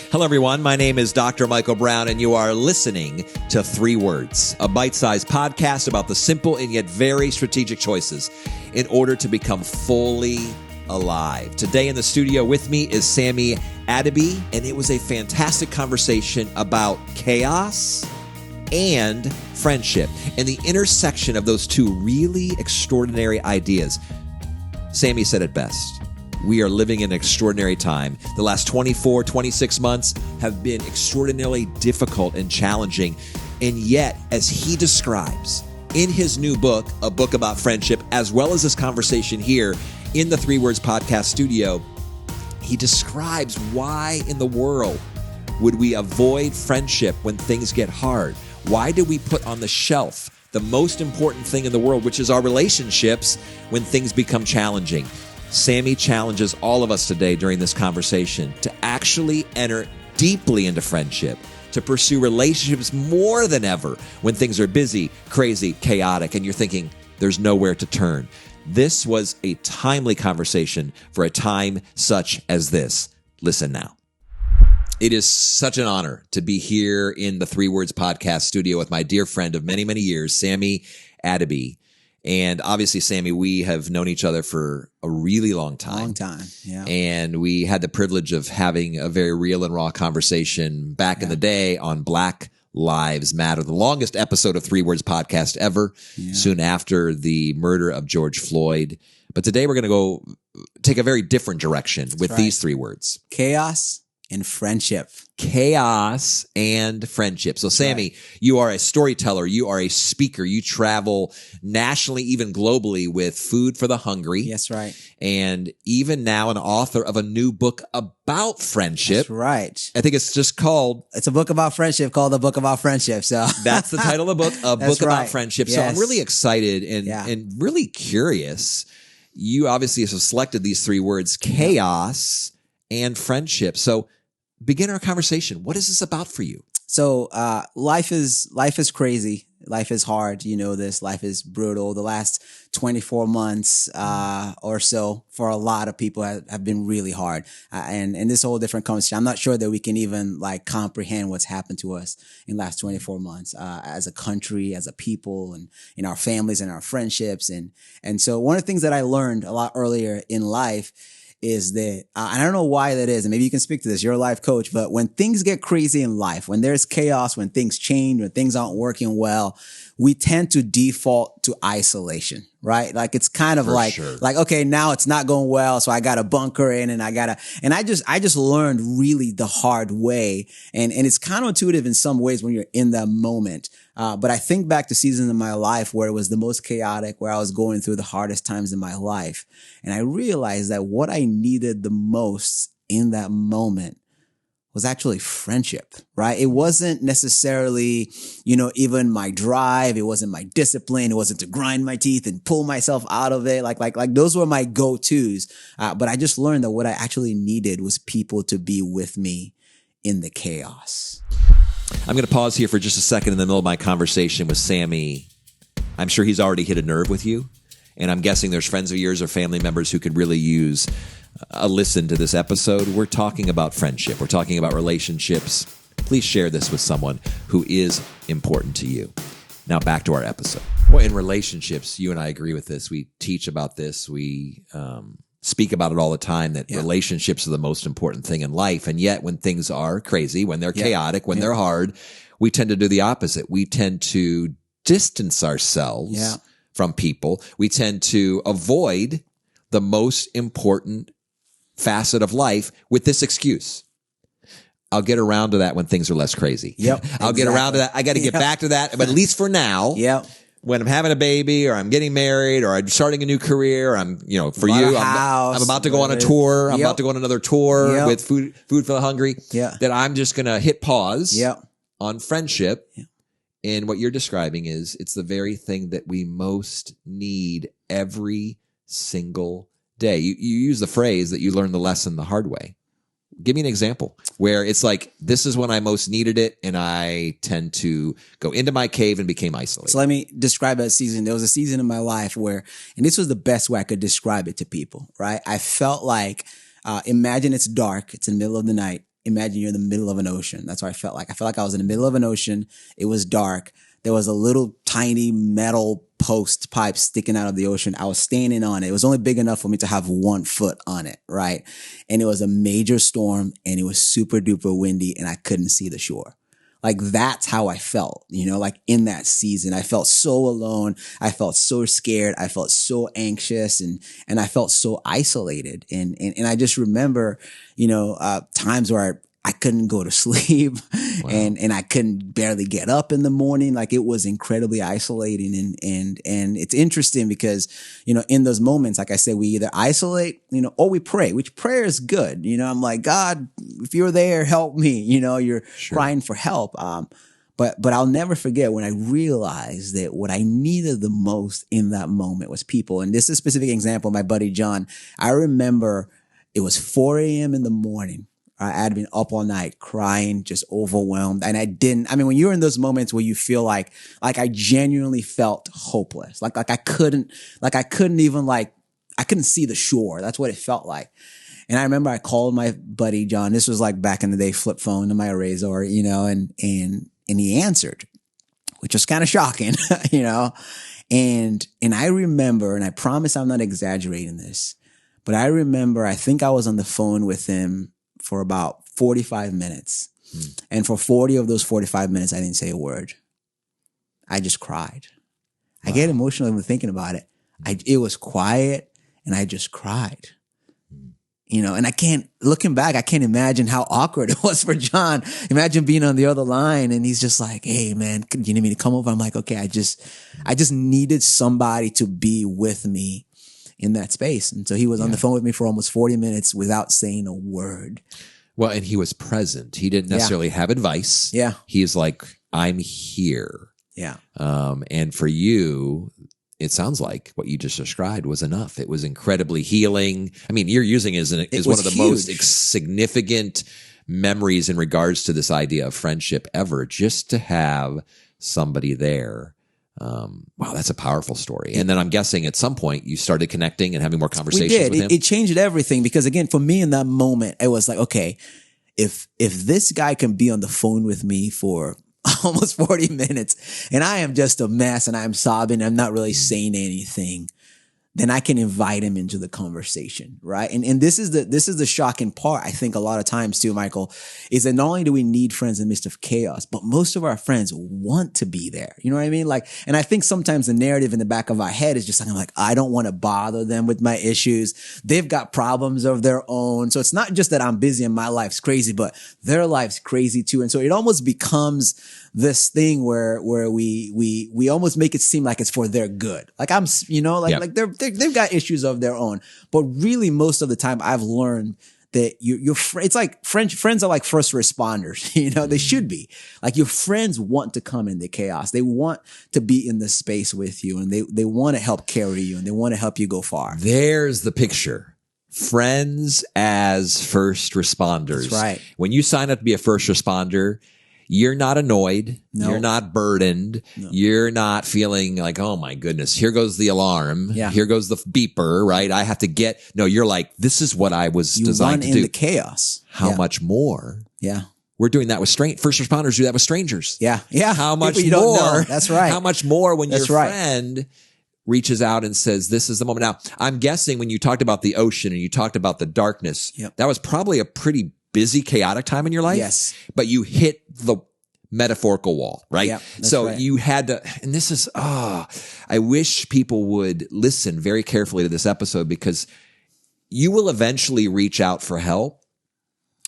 Hello, everyone. My name is Dr. Michael Brown, and you are listening to 3 Words, a bite-sized podcast about the simple and yet very strategic choices in order to become fully alive. Today in the studio with me is Sammy Adebiyi, and it was a fantastic conversation about chaos and friendship and the intersection of those two really extraordinary ideas. Sammy said it best. We are living in an extraordinary time. The last 24, 26 months have been extraordinarily difficult and challenging. And yet, as he describes in his new book, a book about friendship, as well as this conversation here in the 3 Words podcast studio, he describes why in the world would we avoid friendship when things get hard? Why do we put on the shelf the most important thing in the world, which is our relationships, when things become challenging? Sammy challenges all of us today during this conversation to actually enter deeply into friendship, to pursue relationships more than ever when things are busy, crazy, chaotic, and you're thinking there's nowhere to turn. This was a timely conversation for a time such as this. Listen now. It is such an honor to be here in the 3 Words podcast studio with my dear friend of many, many years, Sammy Adebiyi. And obviously, Sammy, we have known each other for a really long time. Long time, yeah. And we had the privilege of having a very real and raw conversation back in the day on Black Lives Matter, the longest episode of 3 Words podcast ever, soon after the murder of George Floyd. But today we're going to go take a very different direction with these 3 words. Chaos and friendship. Chaos and friendship. So, Sammy, you are a storyteller. You are a speaker. You travel nationally, even globally, with Food for the Hungry. Yes, right. And even now an author of a new book about friendship. That's right. I think it's just called... It's a book about friendship called The Book About Friendship. So that's the title of the book, A Book About Friendship. Yes. So I'm really excited and really curious. You obviously have selected these 3 words, chaos and friendship. So begin our conversation. What is this about for you? So life is crazy. Life is hard. You know this. Life is brutal. The last 24 months or so for a lot of people have been really hard. And this whole different conversation, I'm not sure that we can even like comprehend what's happened to us in the last 24 months as a country, as a people, and in our families and our friendships. And so one of the things that I learned a lot earlier in life is that, I don't know why that is, and maybe you can speak to this, you're a life coach, but when things get crazy in life, when there's chaos, when things change, when things aren't working well, we tend to default to isolation, right? Like it's kind of like, okay, now it's not going well, so I got to bunker in and I just learned really the hard way. And it's counterintuitive in some ways when you're in that moment. But I think back to seasons in my life where it was the most chaotic, where I was going through the hardest times in my life. And I realized that what I needed the most in that moment was actually friendship, right? It wasn't necessarily, even my drive. It wasn't my discipline. It wasn't to grind my teeth and pull myself out of it. Like those were my go-tos. But I just learned that what I actually needed was people to be with me in the chaos. I'm going to pause here for just a second in the middle of my conversation with Sammy. I'm sure he's already hit a nerve with you. And I'm guessing there's friends of yours or family members who could really use a listen to this episode. We're talking about friendship. We're talking about relationships. Please share this with someone who is important to you. Now back to our episode. Well, in relationships, you and I agree with this. We teach about this. We speak about it all the time, that relationships are the most important thing in life. And yet when things are crazy, when they're chaotic, when they're hard, we tend to do the opposite. We tend to distance ourselves from people. We tend to avoid the most important facet of life with this excuse. I'll get around to that when things are less crazy. I'll get around to that. I got to get back to that, but at least for now. When I'm having a baby or I'm getting married or I'm starting a new career, I'm about to go on a tour. I'm about to go on another tour with Food for the Hungry. That I'm just going to hit pause on friendship. And what you're describing is it's the very thing that we most need every single day. You use the phrase that you learned the lesson the hard way. Give me an example where it's like, this is when I most needed it, and I tend to go into my cave and became isolated. So let me describe a season. There was a season in my life where, and this was the best way I could describe it to people, right? I felt like, imagine it's dark, it's in the middle of the night, imagine you're in the middle of an ocean. That's what I felt like. I felt like I was in the middle of an ocean. It was dark. There was a little tiny metal post pipe sticking out of the ocean. I was standing on it. It was only big enough for me to have 1 foot on it, right? And it was a major storm and it was super duper windy and I couldn't see the shore. Like that's how I felt, like in that season. I felt so alone. I felt so scared. I felt so anxious and I felt so isolated. And I just remember, times where I couldn't go to sleep. Wow. and I couldn't barely get up in the morning. Like it was incredibly isolating. And it's interesting because, in those moments, like I said, we either isolate, or we pray, which prayer is good. I'm like, God, if you're there, help me. You're crying for help. But I'll never forget when I realized that what I needed the most in that moment was people. And this is a specific example, my buddy John. I remember it was 4 a.m. in the morning. I had been up all night crying, just overwhelmed. And when you're in those moments where you feel like I genuinely felt hopeless, like I couldn't see the shore. That's what it felt like. And I remember I called my buddy John. This was like back in the day, flip phone to my Razor, and he answered, which was kind of shocking, and I remember, and I promise I'm not exaggerating this, but I remember, I think I was on the phone with him for about 45 minutes. And for 40 of those 45 minutes, I didn't say a word. I just cried. Wow. I get emotional when thinking about it. It was quiet and I just cried. And looking back, I can't imagine how awkward it was for John. Imagine being on the other line and he's just like, hey man, do you need me to come over? I'm like, okay, I just needed somebody to be with me in that space. And so he was on the phone with me for almost 40 minutes without saying a word. Well, and he was present. He didn't necessarily have advice. Yeah. He's like, I'm here. Yeah. And for you, it sounds like what you just described was enough. It was incredibly healing. I mean, you're using it as one of the most significant memories in regards to this idea of friendship ever, just to have somebody there. Wow, that's a powerful story. And then I'm guessing at some point you started connecting and having more conversations with him. It changed everything because again, for me in that moment, it was like, okay, if this guy can be on the phone with me for almost 40 minutes and I am just a mess and I'm sobbing, I'm not really saying anything, then I can invite him into the conversation, right? And this is the shocking part, I think a lot of times too, Michael, is that not only do we need friends in the midst of chaos, but most of our friends want to be there. You know what I mean? Like, and I think sometimes the narrative in the back of our head is just something like, I don't want to bother them with my issues. They've got problems of their own. So it's not just that I'm busy and my life's crazy, but their life's crazy too. And so it almost becomes this thing where we almost make it seem like it's for their good. Like like they've got issues of their own, but really most of the time I've learned that it's like friends are like first responders. They should be like your friends want to come in the chaos. They want to be in the space with you and they want to help carry you and they want to help you go far. There's the picture. Friends as first responders. That's right. When you sign up to be a first responder, you're not annoyed. No. You're not burdened. No. You're not feeling like, oh my goodness, here goes the alarm. Yeah. Here goes the beeper, right? I have to no, you're like, this is what I was designed to do. You run in the chaos. How much more? Yeah. We're doing that with first responders do that with strangers. Yeah. Yeah. How much more? Don't know. That's right. How much more when your friend reaches out and says, this is the moment. Now, I'm guessing when you talked about the ocean and you talked about the darkness, that was probably a pretty busy, chaotic time in your life. Yes. But you hit the metaphorical wall, right? Yeah, so you had to, and this is, I wish people would listen very carefully to this episode because you will eventually reach out for help.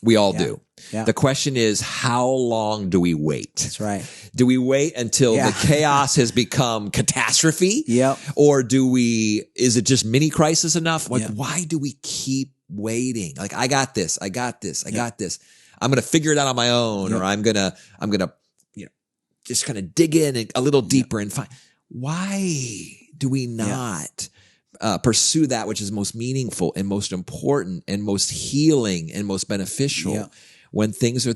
We all do. Yeah. The question is, how long do we wait? That's right. Do we wait until the chaos has become catastrophe? Yep. Or is it just mini crisis enough? Like, why do we keep waiting? Like, I got this. I got this. I'm going to figure it out on my own, or I'm going to, just kind of dig in a little deeper and find, why do we not pursue that which is most meaningful and most important and most healing and most beneficial when things are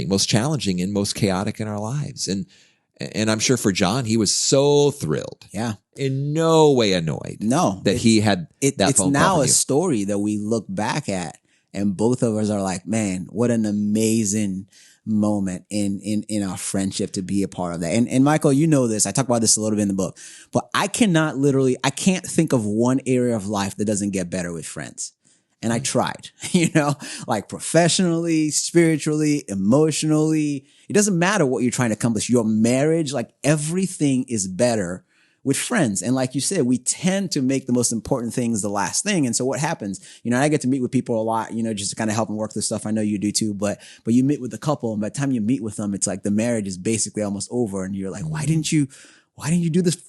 most challenging and most chaotic in our lives? And I'm sure for John, he was so thrilled. Yeah. In no way annoyed. No. That he had that phone call. It's now a story that we look back at And both of us are like, man, what an amazing moment in our friendship to be a part of that. And Michael, you know this, I talk about this a little bit in the book, but I can't think of one area of life that doesn't get better with friends. And I tried, like professionally, spiritually, emotionally. It doesn't matter what you're trying to accomplish. Your marriage, like everything is better with friends. And like you said, we tend to make the most important things the last thing. And so what happens, I get to meet with people a lot, just to kind of help them work through stuff. I know you do too, but you meet with a couple, and by the time you meet with them, it's like the marriage is basically almost over. And you're like, why didn't you do this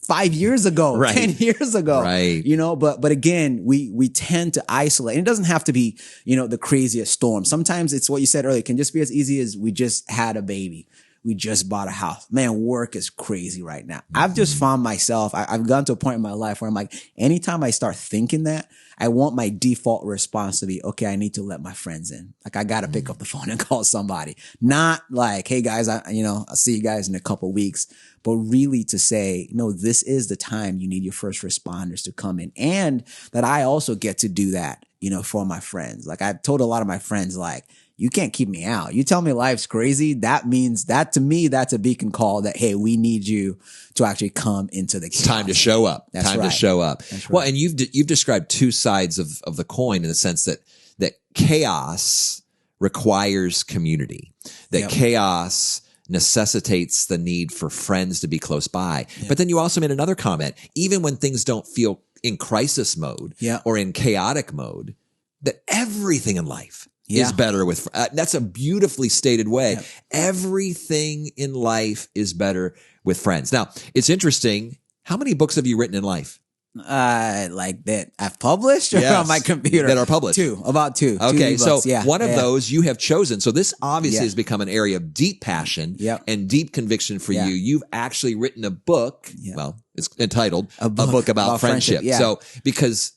5 years ago, right. 10 years ago, right. But again, we tend to isolate, and it doesn't have to be, the craziest storm. Sometimes it's what you said earlier. It can just be as easy as we just had a baby. We just bought a house. Man, work is crazy right now. I've just found myself, I've gotten to a point in my life where I'm like, anytime I start thinking that, I want my default response to be, okay, I need to let my friends in. Like, I got to pick up the phone and call somebody. Not like, hey guys, I'll see you guys in a couple weeks, but really to say, no, this is the time you need your first responders to come in. And that I also get to do that, for my friends. Like, I've told a lot of my friends, like, you can't keep me out. You tell me life's crazy. That means that, to me, that's a beacon call that, hey, we need you to actually come into the chaos. It's time to show up. That's time right. to show up. That's right. Well, and you've described two sides of the coin in the sense that chaos requires community, that Yep. chaos necessitates the need for friends to be close by. Yep. But then you also made another comment, even when things don't feel in crisis mode Yep. or in chaotic mode, that everything in life Yeah. is better with, that's a beautifully stated way. Yep. Everything in life is better with friends. Now, it's interesting. How many books have you written in life? Like that I've published or Yes, on my computer? that are published. About two. Okay, Two so ebooks. Yeah, one of yeah. those you have chosen. So this obviously Yeah. has become an area of deep passion Yep. and deep conviction for Yeah. you. You've actually written a book. Yeah. Well, it's entitled A book about friendship. yeah. So because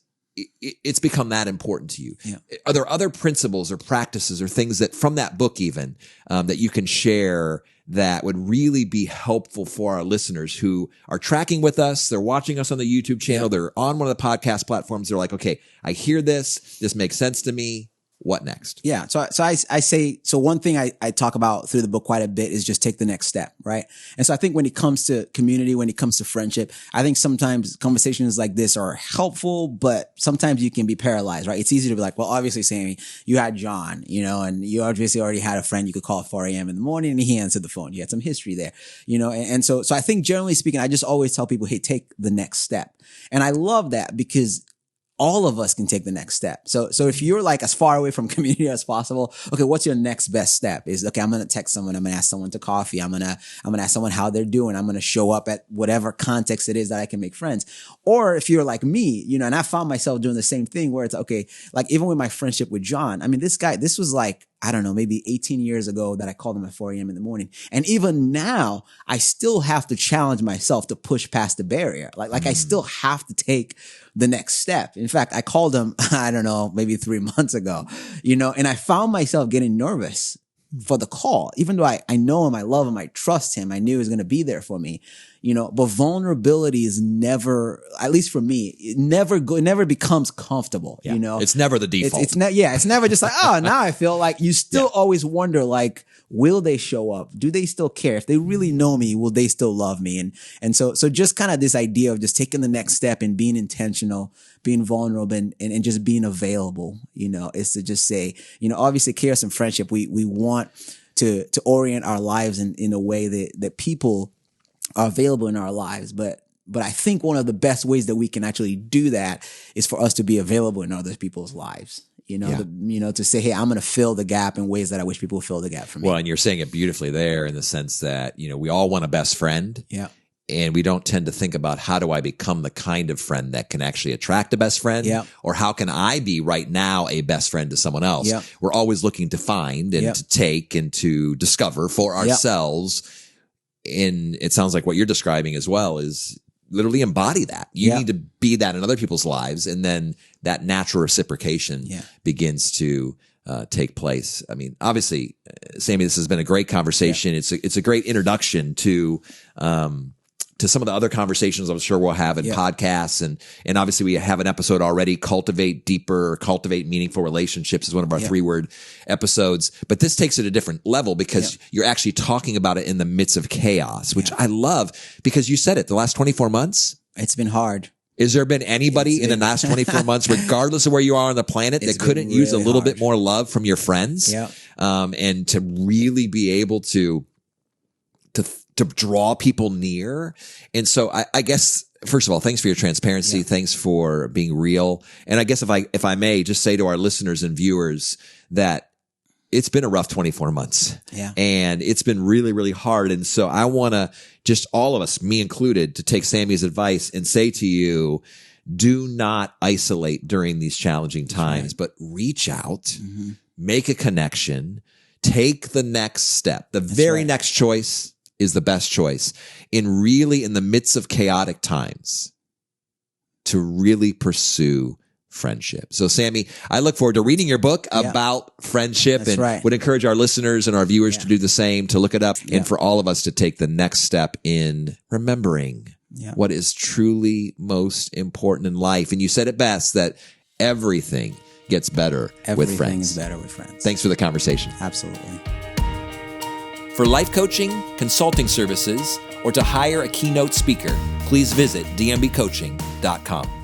it's become that important to you. Yeah. Are there other principles or practices or things that from that book even that you can share that would really be helpful for our listeners who are tracking with us? They're watching us on the YouTube channel. Yeah. They're on one of the podcast platforms. They're like, okay, I hear this. This makes sense to me. What next? Yeah. So I say, so one thing I talk about through the book quite a bit is just take the next step. Right. And so I think when it comes to community, when it comes to friendship, I think sometimes conversations like this are helpful, but sometimes you can be paralyzed, right? It's easy to be like, well, obviously, Sammy, you had John, and you obviously already had a friend you could call at 4 a.m. in the morning and he answered the phone. You had some history there, and so I think generally speaking, I just always tell people, hey, take the next step. And I love that because all of us can take the next step. So if you're like as far away from community as possible, okay, what's your next best step? Is, okay, I'm going to text someone. I'm going to ask someone to coffee. I'm going to ask someone how they're doing. I'm going to show up at whatever context it is that I can make friends. Or if you're like me, and I found myself doing the same thing where it's okay, like even with my friendship with John, I mean, this was like, I don't know, maybe 18 years ago that I called him at 4 a.m. in the morning. And even now, I still have to challenge myself to push past the barrier. Like I still have to take the next step. In fact, I called him, I don't know, maybe 3 months ago, and I found myself getting nervous for the call, even though I know him, I love him, I trust him, I knew he was going to be there for me, but vulnerability is never, at least for me, it never becomes comfortable, It's never the default. It's never just like, oh, now I feel like you still always wonder, like, will they show up? Do they still care? If they really know me, will they still love me? And so just kind of this idea of just taking the next step and being intentional, being vulnerable and just being available, is to just say, obviously chaos and friendship, we want to orient our lives in a way that people are available in our lives. But I think one of the best ways that we can actually do that is for us to be available in other people's lives. To say, hey, I'm going to fill the gap in ways that I wish people would fill the gap for me. Well, and you're saying it beautifully there in the sense that, we all want a best friend. Yeah. And we don't tend to think about how do I become the kind of friend that can actually attract a best friend? Yep. Or how can I be right now a best friend to someone else? Yep. We're always looking to find and Yep. to take and to discover for ourselves. And it sounds like what you're describing as well is literally embody that. You Yep. need to be that in other people's lives. And then that natural reciprocation begins to take place. I mean, obviously, Sammy, this has been a great conversation. Yeah. It's a great introduction to to some of the other conversations I'm sure we'll have in podcasts. And obviously we have an episode already, cultivate meaningful relationships is one of our 3-word episodes. But this takes it a different level because you're actually talking about it in the midst of chaos, which I love because you said it, the last 24 months. It's been hard. Is there been anybody in the last 24 months, regardless of where you are on the planet, that couldn't use a little bit more love from your friends? Yeah. And to really be able to draw people near. And so I guess, first of all, thanks for your transparency. Yeah. Thanks for being real. And I guess if I may just say to our listeners and viewers that it's been a rough 24 months. Yeah. And it's been really, really hard. And so I want to just all of us, me included, to take Sammy's advice and say to you, do not isolate during these challenging times, but reach out, make a connection, take the next step. The very next choice is the best choice in the midst of chaotic times to really pursue friendship. So Sammy, I look forward to reading your book about friendship would encourage our listeners and our viewers to do the same, to look it up and for all of us to take the next step in remembering what is truly most important in life. And you said it best that everything gets better with friends. Everything is better with friends. Thanks for the conversation. Absolutely. For life coaching, consulting services, or to hire a keynote speaker, please visit dmbcoaching.com.